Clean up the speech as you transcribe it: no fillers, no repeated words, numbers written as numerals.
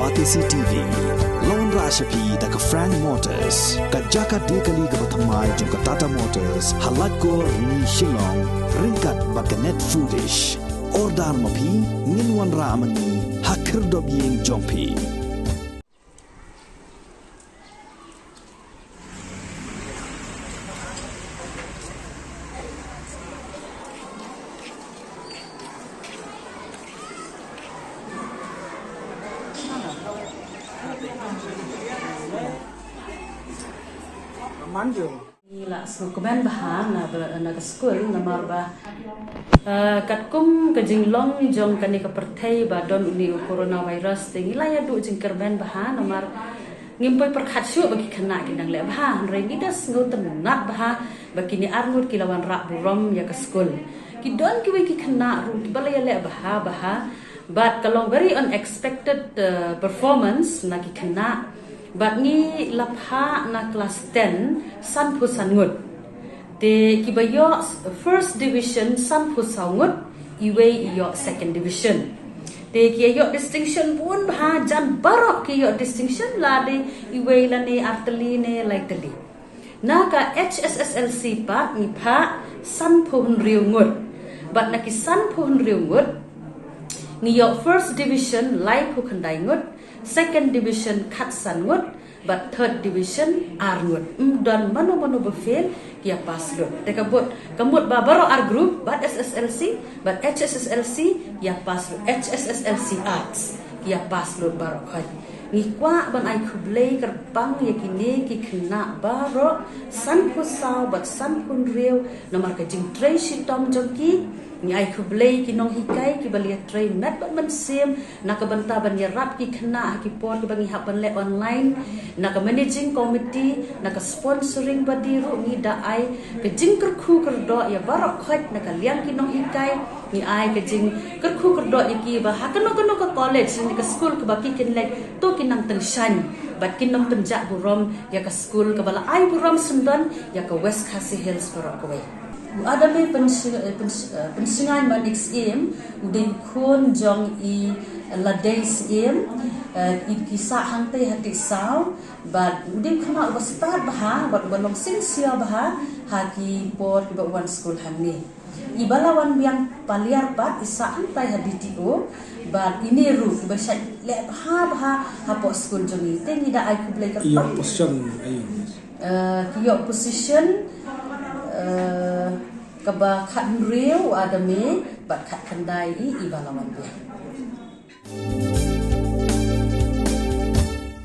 Batisi TV, Lone Rashapi da ka Frank Motors, ka Jaka Dekali ka Bathamai jong ka Tata Motors, Halat ko ni Shillong, ringkat ba ka Net Foodish, Ordar Mapi, Ninwan Ramani, Hakir Dobiyeng Jongpi. Ila sukumen bahan na school na marba katkum kajinglong jong kani ka perthai ba don uni coronavirus ting ila ya du jingkerben bahan na mar ngimpoy perkhatsu bagi kena kinang le bahan rengidas ngoten nak baha bagi ni arngut kilawan rak burom ya ka school kidon ki kena ru balaya le baha but kalau very unexpected performance na ki kena But ni lapha na class 10 san pusangut. De kibayo first division san pusangut iwe iyo second division. De kiyo distinction pun bah jan barok kiyo distinction la de iwe la ne arteli ne like tali. Na ka HSSLC pa ni pha san phun riungut. But na ki san phun riungut ni yo first division lai phukandai ngut. Second division Katsan ngut, but third division Arngut. Dan mano befel kia pass lut. Teka bot kamut babaro R group, but SSLC, but HSSLC kia pass lut. HSSLC Arts kia pass lut baro khay. Ngikwa ban ay kublay kerpang yakini ki kena baro san pusaw but san pun rew namar ka jing tray sitom jongki. Ni ay kublay kinong hikay kibalia train met bat mansim nakabanta ban yarap ki khna ki pon ki bangi hapan le online naka managing committee naka sponsoring badiru ni da ay ke jing kerkhu kerdo ya barok khat naka liang kinong hikay ni ay ke jing kerkhu kerdo iki ba hakano ka college ni ka school ka baki kinlek to kinang tengshan bat kinong penjak burom ya ka school ka bala ay burom sundan ya ka West Khasi Hills barok kawai ada me pensingan manix im udin kun jong i ladays im i kisah hangte hati saw but udin kena start baha but balong sinsia baha haki por ki one school hamni i balawan biang paliar pat isa hantai haditio but ini ru basha le baha hapo school jong i teni da ai kublai ka position kaba khat real ada me bat khat kandai i balawan dia